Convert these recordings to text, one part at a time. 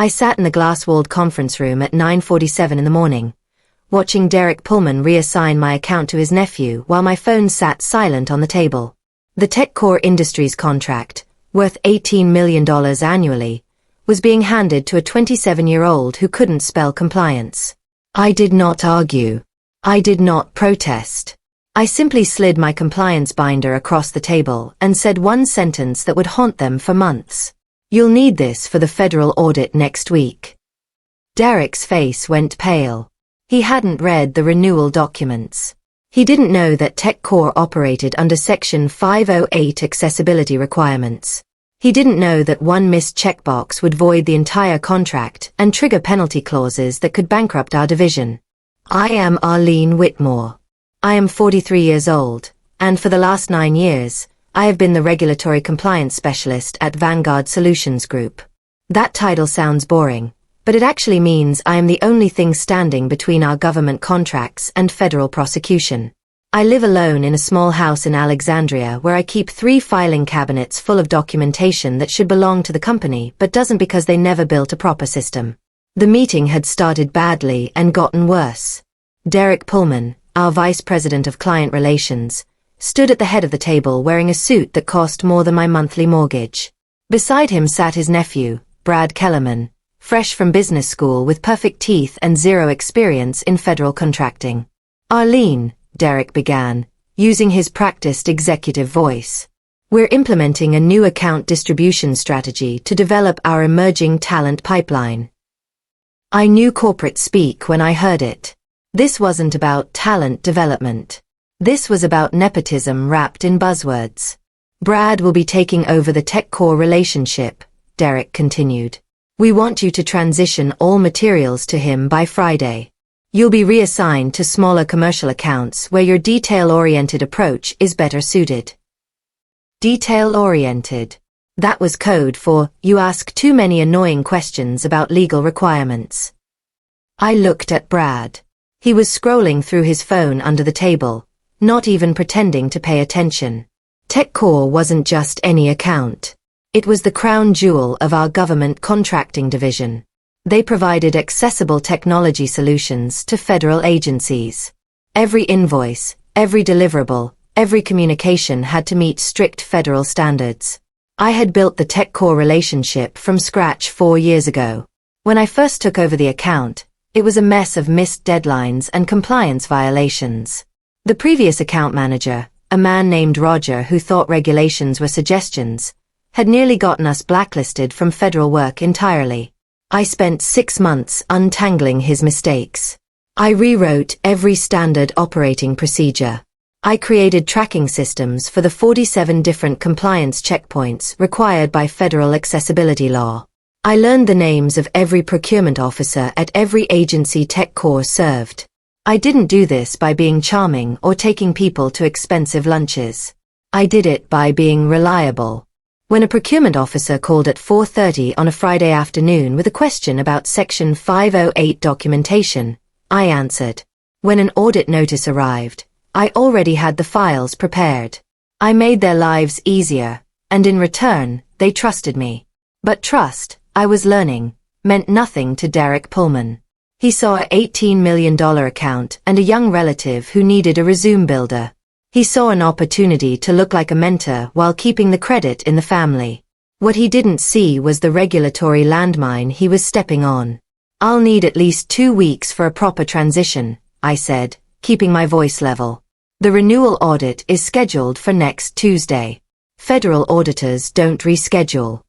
I sat in the glass-walled conference room at 9:47 in the morning, watching Derek Pullman reassign my account to his nephew while my phone sat silent on the table. The TechCore Industries contract, worth $18 million annually, was being handed to a 27-year-old who couldn't spell compliance. I did not argue. I did not protest. I simply slid my compliance binder across the table and said one sentence that would haunt them for months. You'll need this for the federal audit next week. Derek's face went pale. He hadn't read the renewal documents. He didn't know that TechCore operated under Section 508 accessibility requirements. He didn't know that one missed checkbox would void the entire contract and trigger penalty clauses that could bankrupt our division. I am Arlene Whitmore. I am 43 years old, and for the last 9 years, I have been the regulatory compliance specialist at Vanguard Solutions Group. That title sounds boring, but it actually means I am the only thing standing between our government contracts and federal prosecution. I live alone in a small house in Alexandria where I keep 3 filing cabinets full of documentation that should belong to the company but doesn't because they never built a proper system. The meeting had started badly and gotten worse. Derek Pullman, our Vice President of Client Relations, stood at the head of the table wearing a suit that cost more than my monthly mortgage. Beside him sat his nephew, Brad Kellerman, fresh from business school with perfect teeth and zero experience in federal contracting. Arlene, Derek began, using his practiced executive voice. We're implementing a new account distribution strategy to develop our emerging talent pipeline. I knew corporate speak when I heard it. This wasn't about talent development. This was about nepotism wrapped in buzzwords. Brad will be taking over the TechCore relationship, Derek continued. We want you to transition all materials to him by Friday. You'll be reassigned to smaller commercial accounts where your detail-oriented approach is better suited. Detail-oriented. That was code for, you ask too many annoying questions about legal requirements. I looked at Brad. He was scrolling through his phone under the table, not even pretending to pay attention. TechCore wasn't just any account. It was the crown jewel of our government contracting division. They provided accessible technology solutions to federal agencies. Every invoice, every deliverable, every communication had to meet strict federal standards. I had built the TechCore relationship from scratch 4 years ago. When I first took over the account, it was a mess of missed deadlines and compliance violations. The previous account manager, a man named Roger who thought regulations were suggestions, had nearly gotten us blacklisted from federal work entirely. I spent 6 months untangling his mistakes. I rewrote every standard operating procedure. I created tracking systems for the 47 different compliance checkpoints required by federal accessibility law. I learned the names of every procurement officer at every agency TechCore served. I didn't do this by being charming or taking people to expensive lunches. I did it by being reliable. When a procurement officer called at 4:30 on a Friday afternoon with a question about Section 508 documentation, I answered. When an audit notice arrived, I already had the files prepared. I made their lives easier, and in return, they trusted me. But trust, I was learning, meant nothing to Derek Pullman. He saw an $18 million account and a young relative who needed a resume builder. He saw an opportunity to look like a mentor while keeping the credit in the family. What he didn't see was the regulatory landmine he was stepping on. I'll need at least 2 weeks for a proper transition, I said, keeping my voice level. The renewal audit is scheduled for next Tuesday. Federal auditors don't reschedule.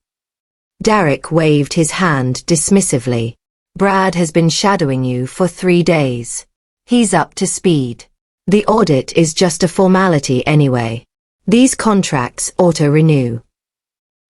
Derek waved his hand dismissively. Brad has been shadowing you for 3 days. He's up to speed. The audit is just a formality anyway. These contracts auto-renew.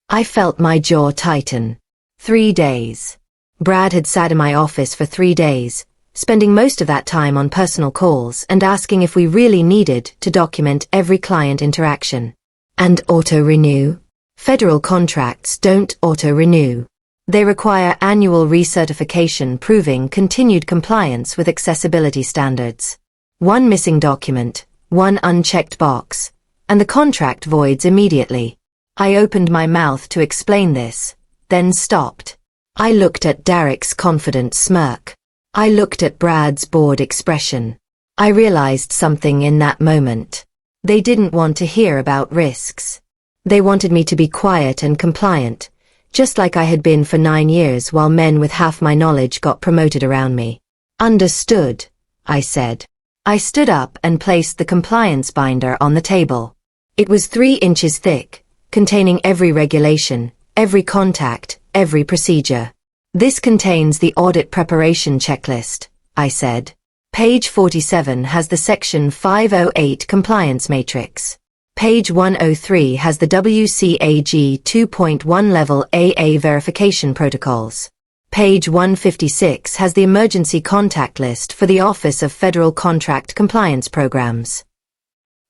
I felt my jaw tighten. 3 days. Brad had sat in my office for 3 days, spending most of that time on personal calls and asking if we really needed to document every client interaction. And auto-renew? Federal contracts don't auto-renew. They require annual recertification proving continued compliance with accessibility standards. One missing document, one unchecked box, and the contract voids immediately. I opened my mouth to explain this, then stopped. I looked at Derek's confident smirk. I looked at Brad's bored expression. I realized something in that moment. They didn't want to hear about risks. They wanted me to be quiet and compliant, just like I had been for 9 years while men with half my knowledge got promoted around me. Understood, I said. I stood up and placed the compliance binder on the table. It was 3 inches thick, containing every regulation, every contact, every procedure. This contains the audit preparation checklist, I said. Page 47 has the Section 508 compliance matrix. Page 103 has the WCAG 2.1 level AA verification protocols. Page 156 has the emergency contact list for the Office of Federal Contract Compliance Programs.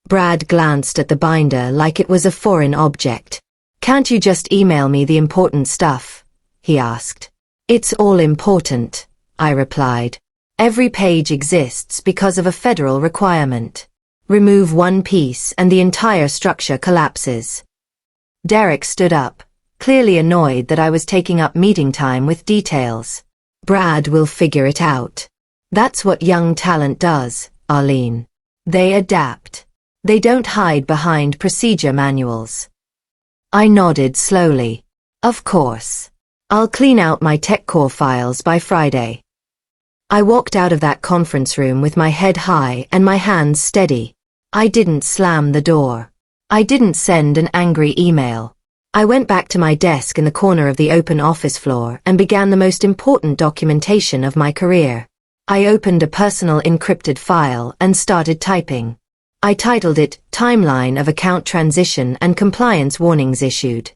Brad glanced at the binder like it was a foreign object. "Can't you just email me the important stuff?" he asked. "It's all important," I replied. "Every page exists because of a federal requirement. Remove one piece and the entire structure collapses." Derek stood up, clearly annoyed that I was taking up meeting time with details. "Brad will figure it out. That's what young talent does, Arlene. They adapt. They don't hide behind procedure manuals." I nodded slowly. "Of course. I'll clean out my TechCore files by Friday." I walked out of that conference room with my head high and my hands steady. I didn't slam the door. I didn't send an angry email. I went back to my desk in the corner of the open office floor and began the most important documentation of my career. I opened a personal encrypted file and started typing. I titled it, "Timeline of Account Transition and Compliance Warnings Issued."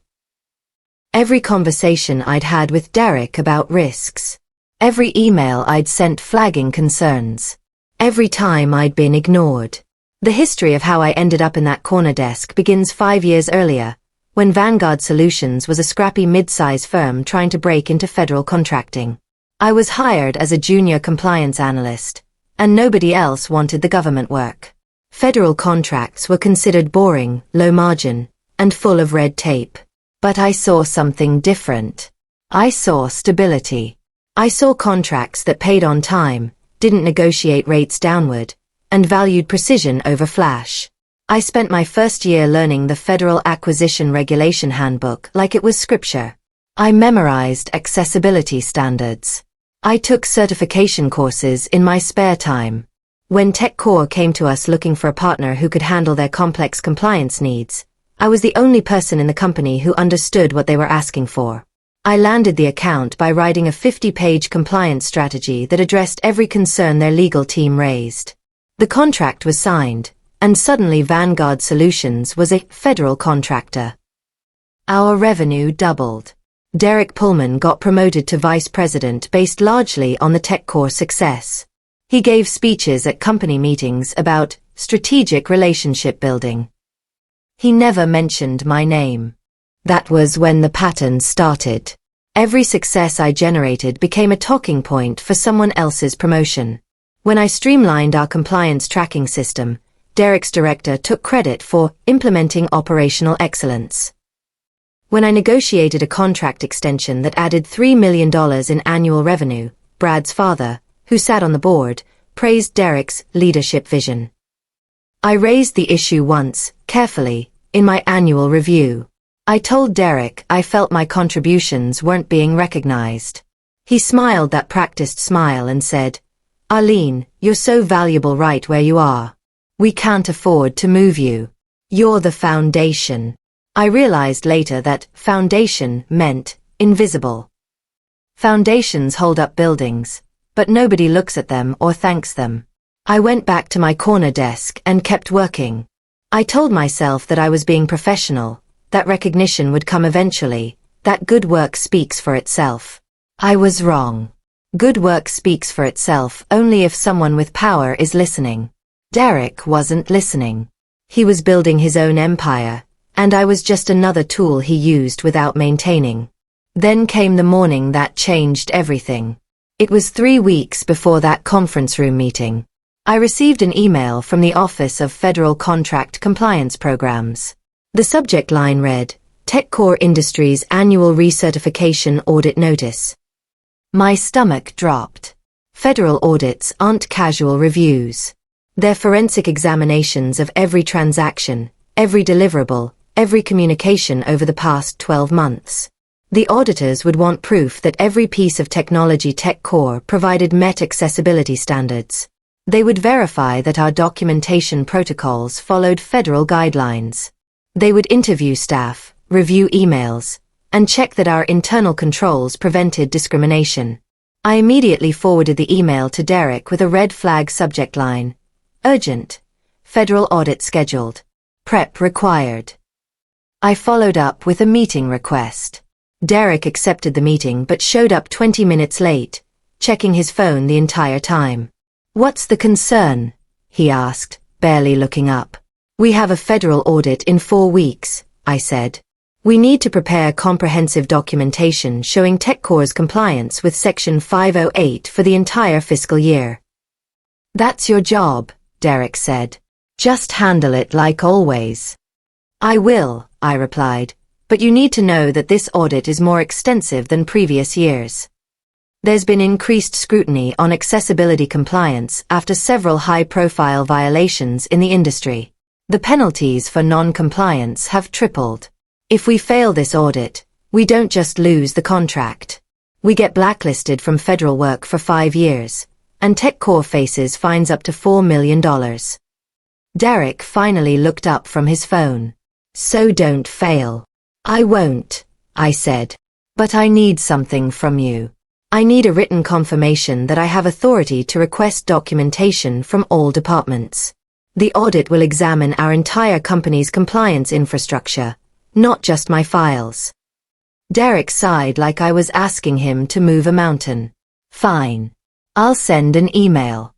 Every conversation I'd had with Derek about risks. Every email I'd sent flagging concerns. Every time I'd been ignored. The history of how I ended up in that corner desk begins 5 years earlier, when Vanguard Solutions was a scrappy mid-size firm trying to break into federal contracting. I was hired as a junior compliance analyst, and nobody else wanted the government work. Federal contracts were considered boring, low margin, and full of red tape. But I saw something different. I saw stability. I saw contracts that paid on time, didn't negotiate rates downward, and valued precision over flash. I spent my first year learning the Federal Acquisition Regulation Handbook like it was scripture. I memorized accessibility standards. I took certification courses in my spare time. When TechCore came to us looking for a partner who could handle their complex compliance needs, I was the only person in the company who understood what they were asking for. I landed the account by writing a 50-page compliance strategy that addressed every concern their legal team raised. The contract was signed, and suddenly Vanguard Solutions was a federal contractor. Our revenue doubled. Derek Pullman got promoted to vice president based largely on the TechCore success. He gave speeches at company meetings about strategic relationship building. He never mentioned my name. That was when the pattern started. Every success I generated became a talking point for someone else's promotion. When I streamlined our compliance tracking system, Derek's director took credit for implementing operational excellence. When I negotiated a contract extension that added $3 million in annual revenue, Brad's father, who sat on the board, praised Derek's leadership vision. I raised the issue once, carefully, in my annual review. I told Derek I felt my contributions weren't being recognized. He smiled that practiced smile and said, "Arlene, you're so valuable right where you are. We can't afford to move you. You're the foundation." I realized later that foundation meant invisible. Foundations hold up buildings, but nobody looks at them or thanks them. I went back to my corner desk and kept working. I told myself that I was being professional, that recognition would come eventually, that good work speaks for itself. I was wrong. Good work speaks for itself only if someone with power is listening. Derek wasn't listening. He was building his own empire, and I was just another tool he used without maintaining. Then came the morning that changed everything. It was 3 weeks before that conference room meeting. I received an email from the Office of Federal Contract Compliance Programs. The subject line read, TechCore Industries Annual Recertification Audit Notice. My stomach dropped. Federal audits aren't casual reviews. They're forensic examinations of every transaction, every deliverable, every communication over the past 12 months. The auditors would want proof that every piece of technology Tech Core provided met accessibility standards. They would verify that our documentation protocols followed federal guidelines. They would interview staff, review emails, and check that our internal controls prevented discrimination. I immediately forwarded the email to Derek with a red flag subject line. Urgent. Federal audit scheduled. Prep required. I followed up with a meeting request. Derek accepted the meeting but showed up 20 minutes late, checking his phone the entire time. What's the concern? He asked, barely looking up. We have a federal audit in 4 weeks, I said. We need to prepare comprehensive documentation showing TechCore's compliance with Section 508 for the entire fiscal year. That's your job, Derek said. Just handle it like always. I will, I replied, but you need to know that this audit is more extensive than previous years. There's been increased scrutiny on accessibility compliance after several high-profile violations in the industry. The penalties for non-compliance have tripled. If we fail this audit, we don't just lose the contract. We get blacklisted from federal work for 5 years, and TechCore faces fines up to $4 million. Derek finally looked up from his phone. So don't fail. I won't, I said. But I need something from you. I need a written confirmation that I have authority to request documentation from all departments. The audit will examine our entire company's compliance infrastructure, not just my files. Derek sighed like I was asking him to move a mountain. Fine. I'll send an email.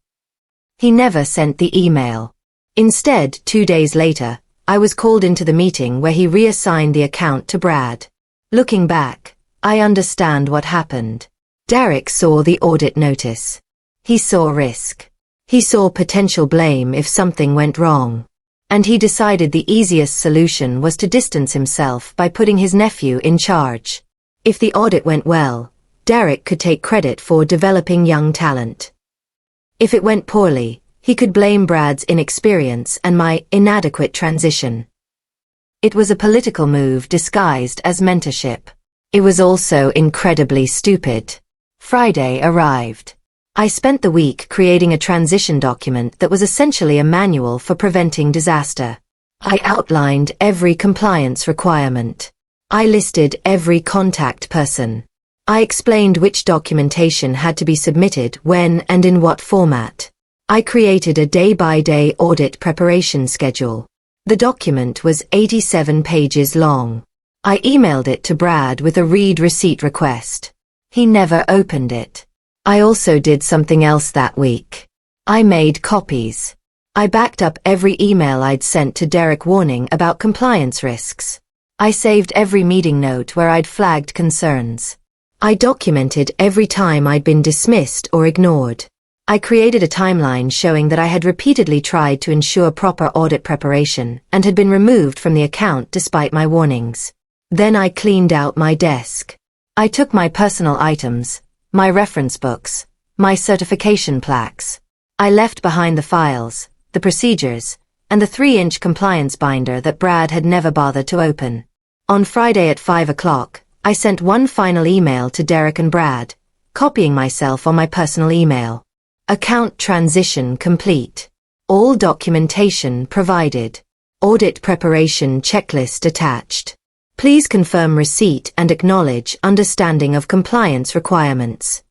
He never sent the email. Instead, 2 days later, I was called into the meeting where he reassigned the account to Brad. Looking back, I understand what happened. Derek saw the audit notice. He saw risk. He saw potential blame if something went wrong. And he decided the easiest solution was to distance himself by putting his nephew in charge. If the audit went well, Derek could take credit for developing young talent. If it went poorly, he could blame Brad's inexperience and my inadequate transition. It was a political move disguised as mentorship. It was also incredibly stupid. Friday arrived. I spent the week creating a transition document that was essentially a manual for preventing disaster. I outlined every compliance requirement. I listed every contact person. I explained which documentation had to be submitted when and in what format. I created a day-by-day audit preparation schedule. The document was 87 pages long. I emailed it to Brad with a read receipt request. He never opened it. I also did something else that week. I made copies. I backed up every email I'd sent to Derek warning about compliance risks. I saved every meeting note where I'd flagged concerns. I documented every time I'd been dismissed or ignored. I created a timeline showing that I had repeatedly tried to ensure proper audit preparation and had been removed from the account despite my warnings. Then I cleaned out my desk. I took my personal items, my reference books, my certification plaques. I left behind the files, the procedures, and the 3-inch compliance binder that Brad had never bothered to open. On Friday at 5 o'clock, I sent one final email to Derek and Brad, copying myself on my personal email. Account transition complete. All documentation provided. Audit preparation checklist attached. Please confirm receipt and acknowledge understanding of compliance requirements.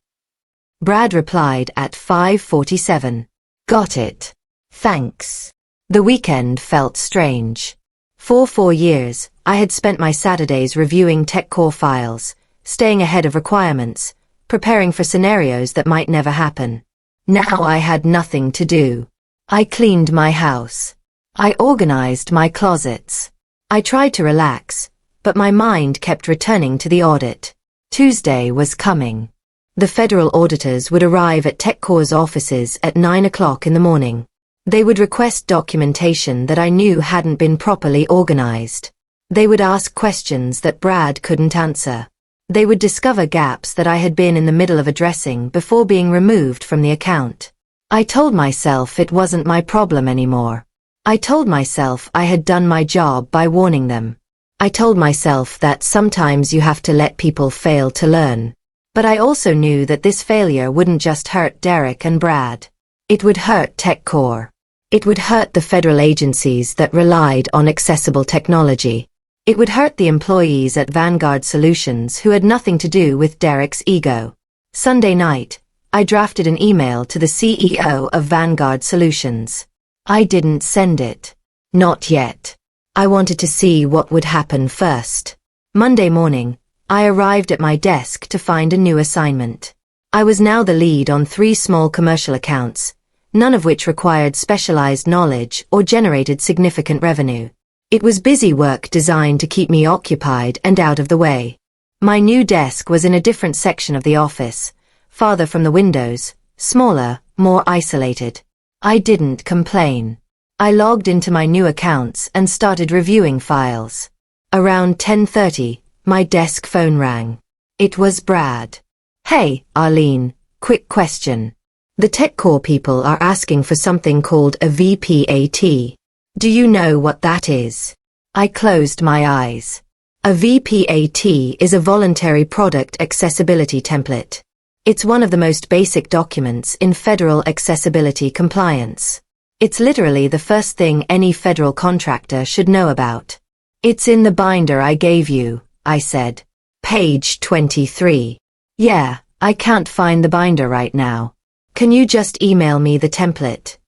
Brad replied at 5:47. Got it. Thanks. The weekend felt strange. For 4 years, I had spent my Saturdays reviewing TechCore files, staying ahead of requirements, preparing for scenarios that might never happen. Now I had nothing to do. I cleaned my house. I organized my closets. I tried to relax, but my mind kept returning to the audit. Tuesday was coming. The federal auditors would arrive at TechCore's offices at 9 o'clock in the morning. They would request documentation that I knew hadn't been properly organized. They would ask questions that Brad couldn't answer. They would discover gaps that I had been in the middle of addressing before being removed from the account. I told myself it wasn't my problem anymore. I told myself I had done my job by warning them. I told myself that sometimes you have to let people fail to learn. But I also knew that this failure wouldn't just hurt Derek and Brad. It would hurt TechCore. It would hurt the federal agencies that relied on accessible technology. It would hurt the employees at Vanguard Solutions who had nothing to do with Derek's ego. Sunday night, I drafted an email to the CEO of Vanguard Solutions. I didn't send it. Not yet. I wanted to see what would happen first. Monday morning, I arrived at my desk to find a new assignment. I was now the lead on 3 small commercial accounts, none of which required specialized knowledge or generated significant revenue. It was busy work designed to keep me occupied and out of the way. My new desk was in a different section of the office, farther from the windows, smaller, more isolated. I didn't complain. I logged into my new accounts and started reviewing files. Around 10:30, my desk phone rang. It was Brad. Hey, Arlene, quick question. The TechCore people are asking for something called a VPAT. Do you know what that is? I closed my eyes. A VPAT is a voluntary product accessibility template. It's one of the most basic documents in federal accessibility compliance. It's literally the first thing any federal contractor should know about. It's in the binder I gave you, I said. Page 23. Yeah, I can't find the binder right now. Can you just email me the template?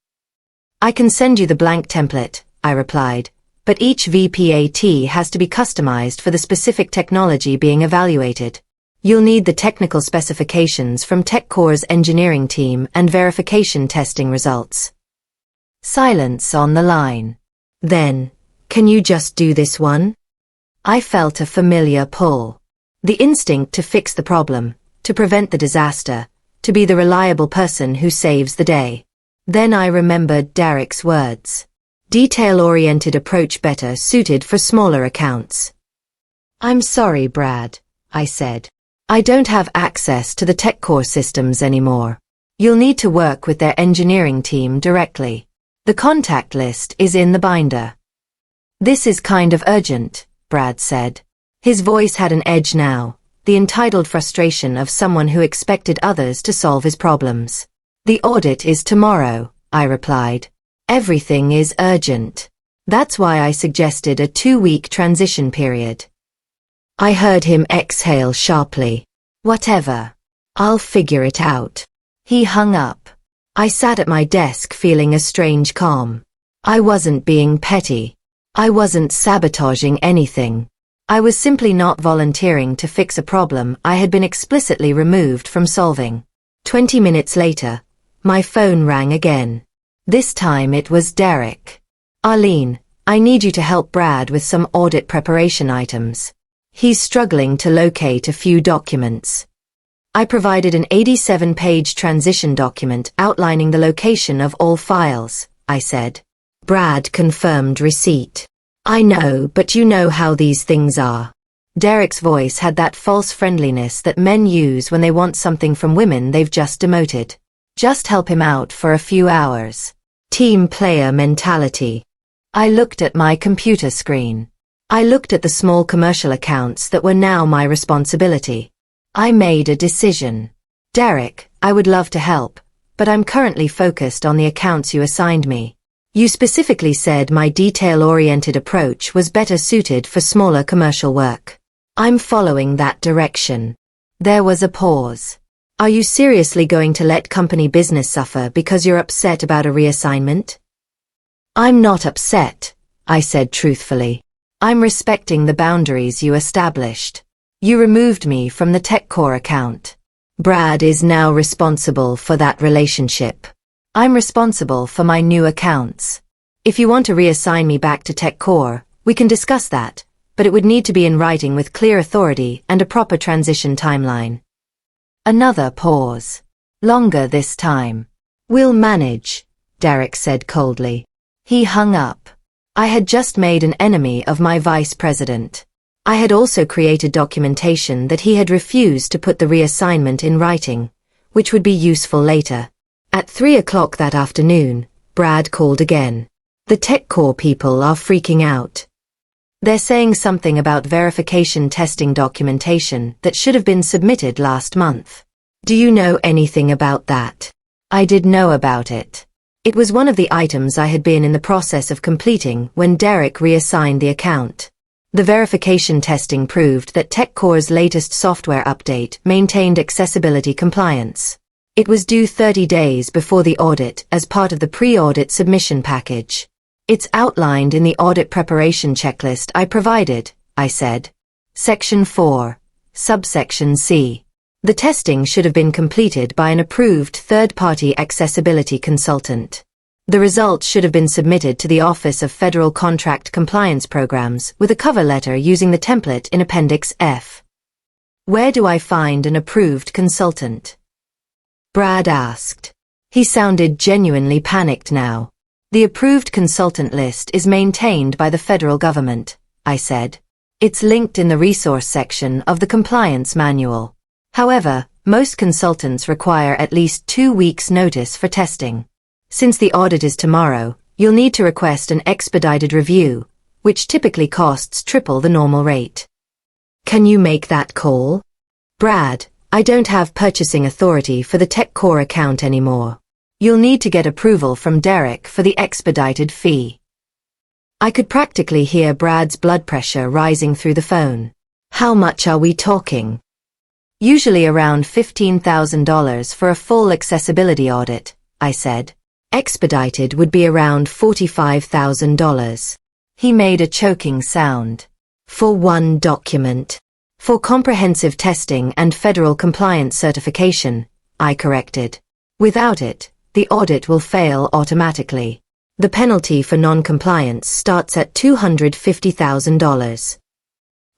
I can send you the blank template, I replied, but each VPAT has to be customized for the specific technology being evaluated. You'll need the technical specifications from TechCore's engineering team and verification testing results. Silence on the line. Then, can you just do this one? I felt a familiar pull. The instinct to fix the problem, to prevent the disaster, to be the reliable person who saves the day. Then I remembered Derek's words. Detail-oriented approach better suited for smaller accounts. I'm sorry, Brad, I said. I don't have access to the TechCore systems anymore. You'll need to work with their engineering team directly. The contact list is in the binder. This is kind of urgent, Brad said. His voice had an edge now, the entitled frustration of someone who expected others to solve his problems. The audit is tomorrow, I replied. Everything is urgent. That's why I suggested a 2-week transition period. I heard him exhale sharply. Whatever. I'll figure it out. He hung up. I sat at my desk feeling a strange calm. I wasn't being petty. I wasn't sabotaging anything. I was simply not volunteering to fix a problem I had been explicitly removed from solving. 20 minutes later, my phone rang again. This time it was Derek. Arlene, I need you to help Brad with some audit preparation items. He's struggling to locate a few documents. I provided an 87-page transition document outlining the location of all files, I said. Brad confirmed receipt. I know, but you know how these things are. Derek's voice had that false friendliness that men use when they want something from women they've just demoted. Just help him out for a few hours. Team player mentality. I looked at my computer screen. I looked at the small commercial accounts that were now my responsibility. I made a decision. Derek, I would love to help, but I'm currently focused on the accounts you assigned me. You specifically said my detail-oriented approach was better suited for smaller commercial work. I'm following that direction. There was a pause. Are you seriously going to let company business suffer because you're upset about a reassignment? I'm not upset, I said truthfully. I'm respecting the boundaries you established. You removed me from the TechCore account. Brad is now responsible for that relationship. I'm responsible for my new accounts. If you want to reassign me back to TechCore, we can discuss that, but it would need to be in writing with clear authority and a proper transition timeline. Another pause. Longer this time. We'll manage, Derek said coldly. He hung up. I had just made an enemy of my vice president. I had also created documentation that he had refused to put the reassignment in writing, which would be useful later. At 3 o'clock that afternoon, Brad called again. The TechCore people are freaking out. They're saying something about verification testing documentation that should have been submitted last month. Do you know anything about that? I did know about it. It was one of the items I had been in the process of completing when Derek reassigned the account. The verification testing proved that TechCore's latest software update maintained accessibility compliance. It was due 30 days before the audit as part of the pre-audit submission package. It's outlined in the audit preparation checklist I provided, I said. Section 4, subsection C. The testing should have been completed by an approved third-party accessibility consultant. The results should have been submitted to the Office of Federal Contract Compliance Programs with a cover letter using the template in Appendix F. Where do I find an approved consultant? Brad asked. He sounded genuinely panicked now. The approved consultant list is maintained by the federal government, I said. It's linked in the resource section of the compliance manual. However, most consultants require at least 2 weeks' notice for testing. Since the audit is tomorrow, you'll need to request an expedited review, which typically costs triple the normal rate. Can you make that call? Brad, I don't have purchasing authority for the TechCore account anymore. You'll need to get approval from Derek for the expedited fee. I could practically hear Brad's blood pressure rising through the phone. How much are we talking? Usually around $15,000 for a full accessibility audit, I said. Expedited would be around $45,000. He made a choking sound. For one document. For comprehensive testing and federal compliance certification, I corrected. Without it, the audit will fail automatically. The penalty for non-compliance starts at $250,000.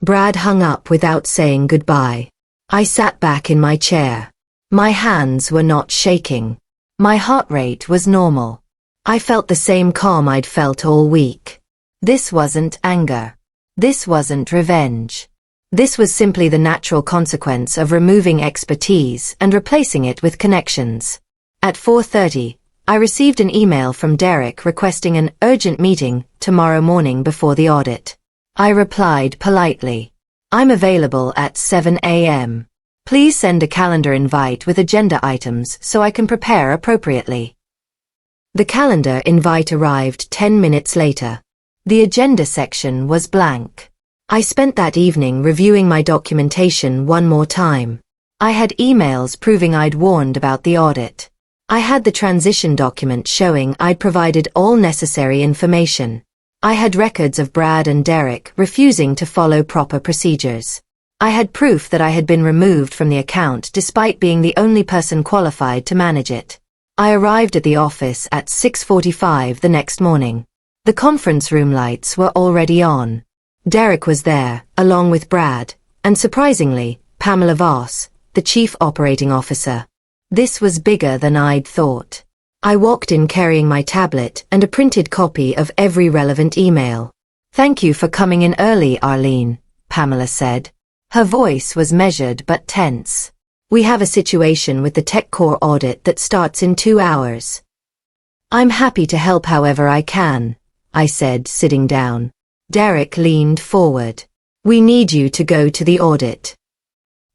Brad hung up without saying goodbye. I sat back in my chair. My hands were not shaking. My heart rate was normal. I felt the same calm I'd felt all week. This wasn't anger. This wasn't revenge. This was simply the natural consequence of removing expertise and replacing it with connections. At 4:30, I received an email from Derek requesting an urgent meeting tomorrow morning before the audit. I replied politely. I'm available at 7 a.m. Please send a calendar invite with agenda items so I can prepare appropriately. The calendar invite arrived 10 minutes later. The agenda section was blank. I spent that evening reviewing my documentation one more time. I had emails proving I'd warned about the audit. I had the transition document showing I'd provided all necessary information. I had records of Brad and Derek refusing to follow proper procedures. I had proof that I had been removed from the account despite being the only person qualified to manage it. I arrived at the office at 6:45 the next morning. The conference room lights were already on. Derek was there, along with Brad, and surprisingly, Pamela Voss, the Chief Operating Officer. This was bigger than I'd thought. I walked in carrying my tablet and a printed copy of every relevant email. Thank you for coming in early, Arlene, Pamela said. Her voice was measured but tense. We have a situation with the TechCore audit that starts in 2 hours. I'm happy to help however I can, I said, sitting down. Derek leaned forward. We need you to go to the audit.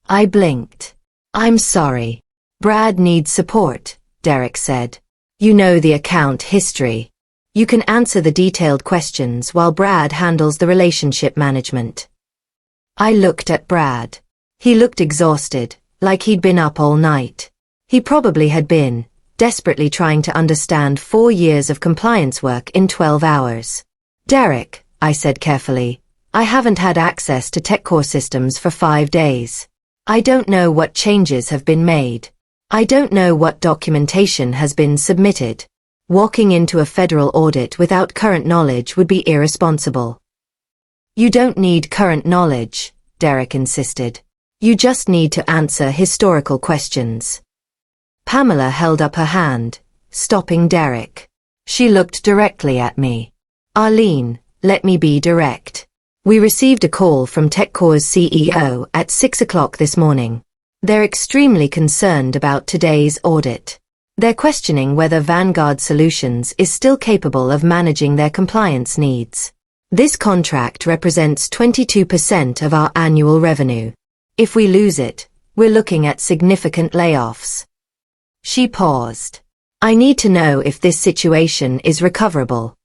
I blinked. I'm sorry. Brad needs support, Derek said. You know the account history. You can answer the detailed questions while Brad handles the relationship management. I looked at Brad. He looked exhausted, like he'd been up all night. He probably had been, desperately trying to understand 4 years of compliance work in 12 hours. Derek, I said carefully, I haven't had access to TechCore systems for 5 days. I don't know what changes have been made. I don't know what documentation has been submitted. Walking into a federal audit without current knowledge would be irresponsible. You don't need current knowledge, Derek insisted. You just need to answer historical questions. Pamela held up her hand, stopping Derek. She looked directly at me. Arlene, let me be direct. We received a call from TechCore's CEO at 6 o'clock this morning. They're extremely concerned about today's audit. They're questioning whether Vanguard Solutions is still capable of managing their compliance needs. This contract represents 22% of our annual revenue. If we lose it, we're looking at significant layoffs. She paused. I need to know if this situation is recoverable.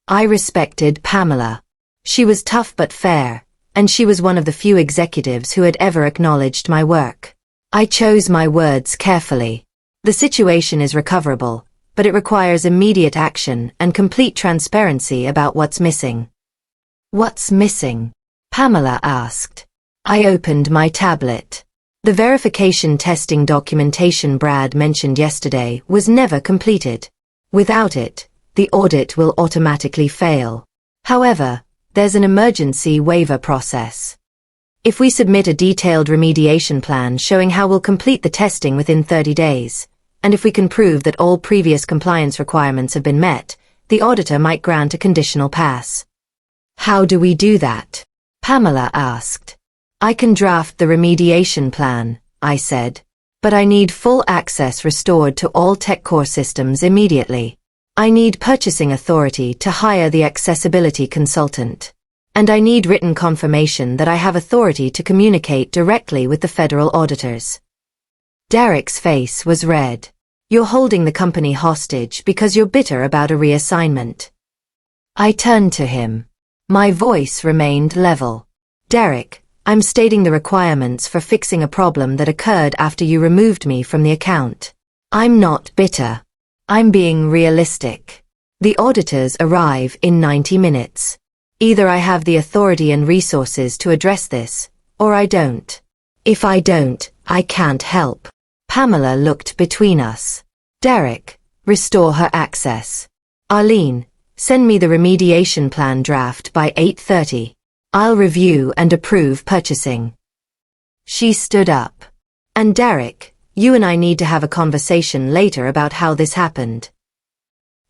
I respected Pamela. She was tough but fair, and she was one of the few executives who had ever acknowledged my work. I chose my words carefully. The situation is recoverable, but it requires immediate action and complete transparency about what's missing. What's missing? Pamela asked. I opened my tablet. The verification testing documentation Brad mentioned yesterday was never completed. Without it, the audit will automatically fail. However, there's an emergency waiver process. If we submit a detailed remediation plan showing how we'll complete the testing within 30 days, and if we can prove that all previous compliance requirements have been met, the auditor might grant a conditional pass. How do we do that? Pamela asked. I can draft the remediation plan, I said, but I need full access restored to all TechCore systems immediately. I need purchasing authority to hire the accessibility consultant. And I need written confirmation that I have authority to communicate directly with the federal auditors. Derek's face was red. You're holding the company hostage because you're bitter about a reassignment. I turned to him. My voice remained level. Derek, I'm stating the requirements for fixing a problem that occurred after you removed me from the account. I'm not bitter. I'm being realistic. The auditors arrive in 90 minutes. Either I have the authority and resources to address this, or I don't. If I don't, I can't help. Pamela looked between us. Derek, restore her access. Arlene, send me the remediation plan draft by 8:30. I'll review and approve purchasing. She stood up. And Derek, you and I need to have a conversation later about how this happened.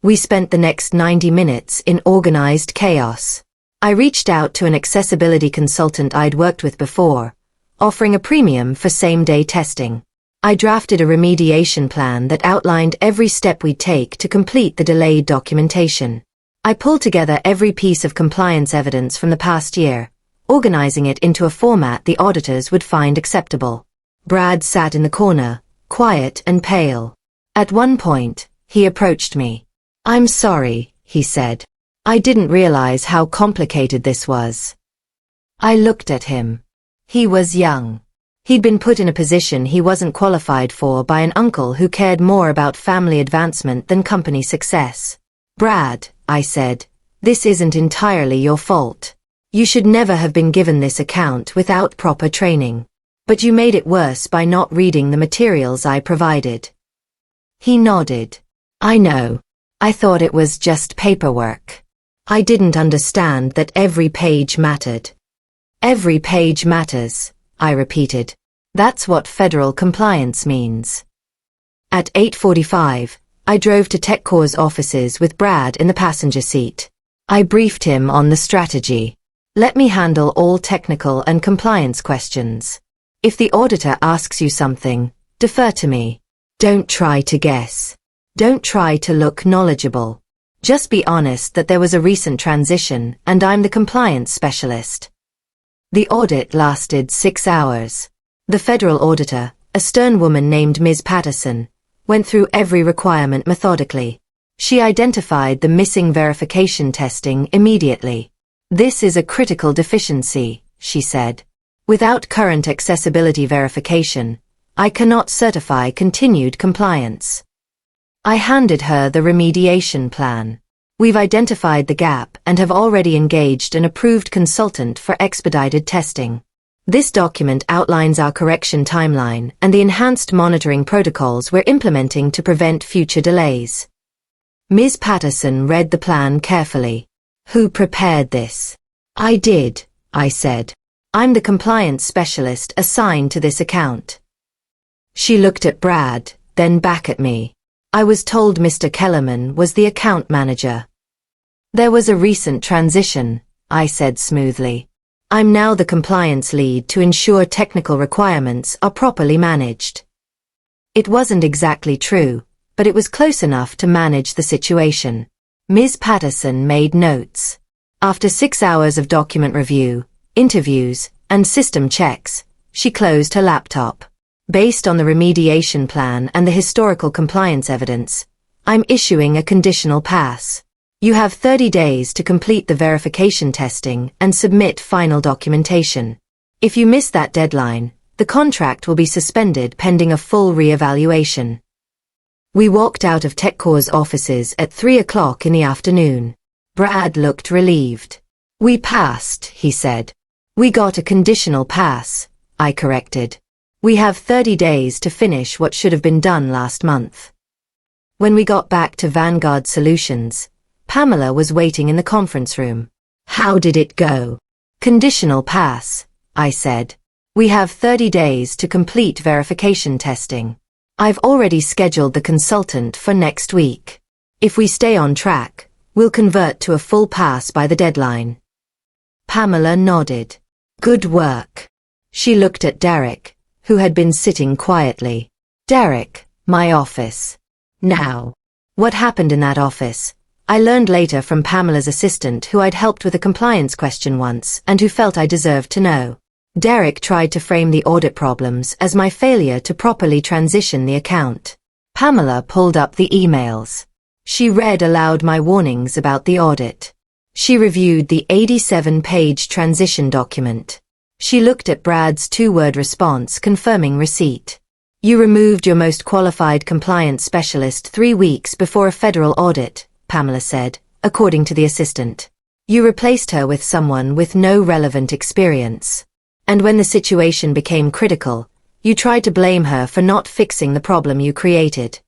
We spent the next 90 minutes in organized chaos. I reached out to an accessibility consultant I'd worked with before, offering a premium for same-day testing. I drafted a remediation plan that outlined every step we'd take to complete the delayed documentation. I pulled together every piece of compliance evidence from the past year, organizing it into a format the auditors would find acceptable. Brad sat in the corner, quiet and pale. At one point, he approached me. I'm sorry, he said. I didn't realize how complicated this was. I looked at him. He was young. He'd been put in a position he wasn't qualified for by an uncle who cared more about family advancement than company success. Brad, I said, this isn't entirely your fault. You should never have been given this account without proper training. But you made it worse by not reading the materials I provided. He nodded. I know. I thought it was just paperwork. I didn't understand that every page mattered. Every page matters, I repeated. That's what federal compliance means. At 8:45, I drove to TechCore's offices with Brad in the passenger seat. I briefed him on the strategy. Let me handle all technical and compliance questions. If the auditor asks you something, defer to me. Don't try to guess. Don't try to look knowledgeable. Just be honest that there was a recent transition and I'm the compliance specialist. The audit lasted 6 hours. The federal auditor, a stern woman named Ms. Patterson, went through every requirement methodically. She identified the missing verification testing immediately. This is a critical deficiency, she said. Without current accessibility verification, I cannot certify continued compliance. I handed her the remediation plan. We've identified the gap and have already engaged an approved consultant for expedited testing. This document outlines our correction timeline and the enhanced monitoring protocols we're implementing to prevent future delays. Ms. Patterson read the plan carefully. Who prepared this? I did, I said. I'm the compliance specialist assigned to this account. She looked at Brad, then back at me. I was told Mr. Kellerman was the account manager. There was a recent transition, I said smoothly. I'm now the compliance lead to ensure technical requirements are properly managed. It wasn't exactly true, but it was close enough to manage the situation. Ms. Patterson made notes. After 6 hours of document review, interviews, and system checks, she closed her laptop. Based on the remediation plan and the historical compliance evidence, I'm issuing a conditional pass. You have 30 days to complete the verification testing and submit final documentation. If you miss that deadline, the contract will be suspended pending a full re-evaluation. We walked out of TechCore's offices at 3 o'clock in the afternoon. Brad looked relieved. We passed, he said. We got a conditional pass, I corrected. We have 30 days to finish what should have been done last month. When we got back to Vanguard Solutions, Pamela was waiting in the conference room. How did it go? Conditional pass, I said. We have 30 days to complete verification testing. I've already scheduled the consultant for next week. If we stay on track, we'll convert to a full pass by the deadline. Pamela nodded. Good work. She looked at Derek, who had been sitting quietly. Derek, my office. Now, what happened in that office? I learned later from Pamela's assistant who I'd helped with a compliance question once and who felt I deserved to know. Derek tried to frame the audit problems as my failure to properly transition the account. Pamela pulled up the emails. She read aloud my warnings about the audit. She reviewed the 87-page transition document. She looked at Brad's 2-word response confirming receipt. You removed your most qualified compliance specialist 3 weeks before a federal audit, Pamela said, according to the assistant. You replaced her with someone with no relevant experience. And when the situation became critical, you tried to blame her for not fixing the problem you created.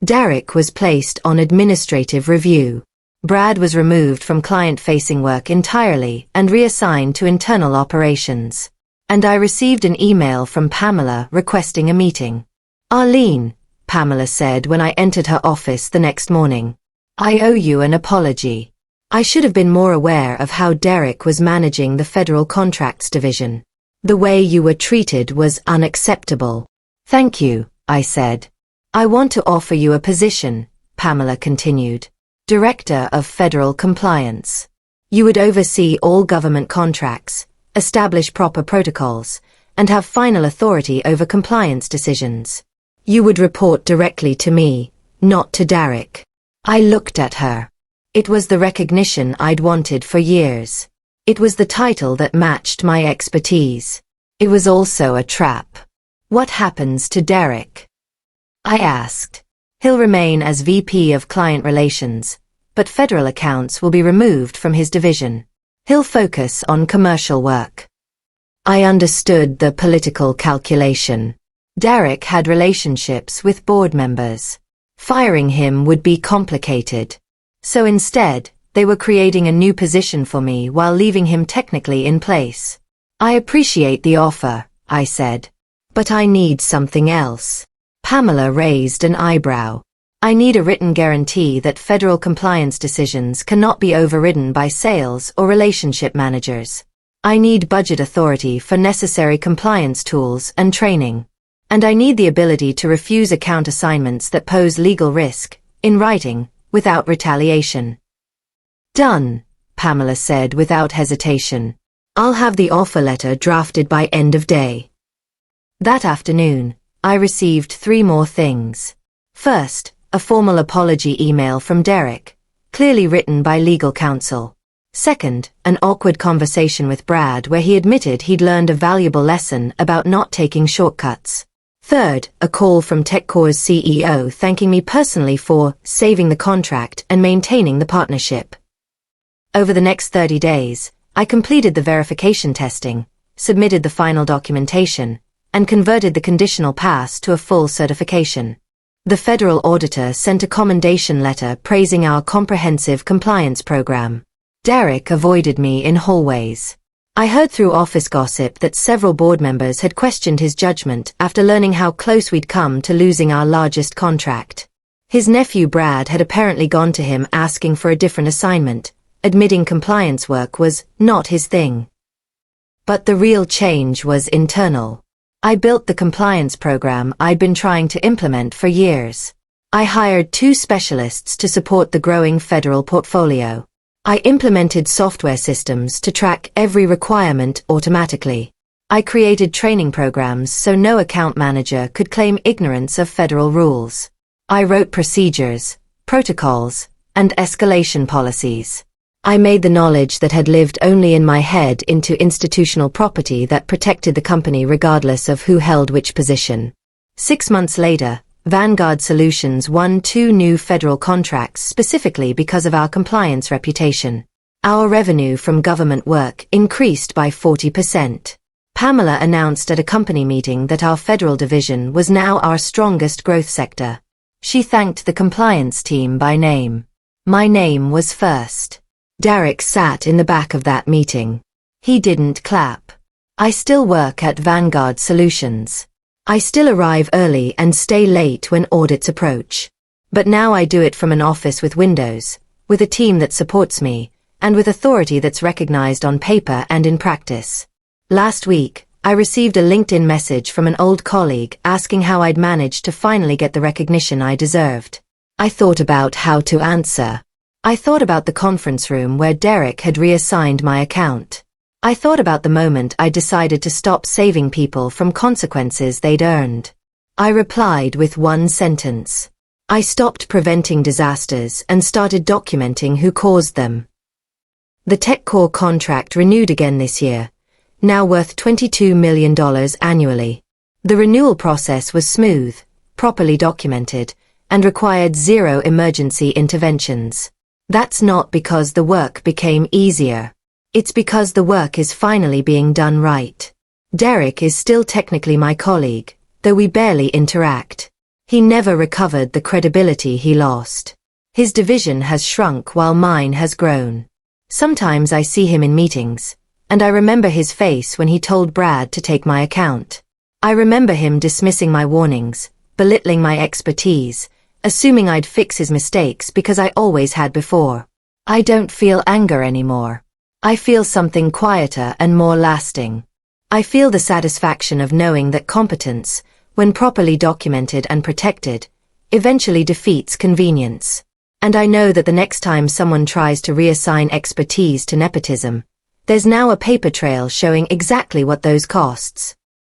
Derek was placed on administrative review. Brad was removed from client-facing work entirely and reassigned to internal operations. And I received an email from Pamela requesting a meeting. Arlene, Pamela said when I entered her office the next morning. I owe you an apology. I should have been more aware of how Derek was managing the Federal Contracts Division. The way you were treated was unacceptable. Thank you, I said. I want to offer you a position, Pamela continued. Director of Federal Compliance. You would oversee all government contracts, establish proper protocols, and have final authority over compliance decisions. You would report directly to me, not to Derek. I looked at her. It was the recognition I'd wanted for years. It was the title that matched my expertise. It was also a trap. What happens to Derek? I asked. He'll remain as VP of Client Relations, but federal accounts will be removed from his division. He'll focus on commercial work. I understood the political calculation. Derek had relationships with board members. Firing him would be complicated. So instead, they were creating a new position for me while leaving him technically in place. I appreciate the offer, I said. But I need something else. Pamela raised an eyebrow. I need a written guarantee that federal compliance decisions cannot be overridden by sales or relationship managers. I need budget authority for necessary compliance tools and training. And I need the ability to refuse account assignments that pose legal risk, in writing, without retaliation. Done, Pamela said without hesitation. I'll have the offer letter drafted by end of day. That afternoon, I received 3 more things. First, a formal apology email from Derek, clearly written by legal counsel. Second, an awkward conversation with Brad where he admitted he'd learned a valuable lesson about not taking shortcuts. Third, a call from TechCore's CEO thanking me personally for saving the contract and maintaining the partnership. Over the next 30 days, I completed the verification testing, submitted the final documentation, and converted the conditional pass to a full certification. The federal auditor sent a commendation letter praising our comprehensive compliance program. Derek avoided me in hallways. I heard through office gossip that several board members had questioned his judgment after learning how close we'd come to losing our largest contract. His nephew Brad had apparently gone to him asking for a different assignment, admitting compliance work was not his thing. But the real change was internal. I built the compliance program I'd been trying to implement for years. I hired 2 specialists to support the growing federal portfolio. I implemented software systems to track every requirement automatically. I created training programs so no account manager could claim ignorance of federal rules. I wrote procedures, protocols, and escalation policies. I made the knowledge that had lived only in my head into institutional property that protected the company regardless of who held which position. 6 months later, Vanguard Solutions won 2 new federal contracts specifically because of our compliance reputation. Our revenue from government work increased by 40%. Pamela announced at a company meeting that our federal division was now our strongest growth sector. She thanked the compliance team by name. My name was first. Derek sat in the back of that meeting. He didn't clap. I still work at Vanguard Solutions. I still arrive early and stay late when audits approach. But now I do it from an office with windows, with a team that supports me, and with authority that's recognized on paper and in practice. Last week, I received a LinkedIn message from an old colleague asking how I'd managed to finally get the recognition I deserved. I thought about how to answer. I thought about the conference room where Derek had reassigned my account. I thought about the moment I decided to stop saving people from consequences they'd earned. I replied with 1 sentence. I stopped preventing disasters and started documenting who caused them. The TechCore contract renewed again this year, now worth $22 million annually. The renewal process was smooth, properly documented, and required 0 emergency interventions. That's not because the work became easier. It's because the work is finally being done right. Derek is still technically my colleague, though we barely interact. He never recovered the credibility he lost. His division has shrunk while mine has grown. Sometimes I see him in meetings, and I remember his face when he told Brad to take my account. I remember him dismissing my warnings, belittling my expertise, assuming I'd fix his mistakes because I always had before. I don't feel anger anymore. I feel something quieter and more lasting. I feel the satisfaction of knowing that competence, when properly documented and protected, eventually defeats convenience. And I know that the next time someone tries to reassign expertise to nepotism, there's now a paper trail showing exactly what those costs.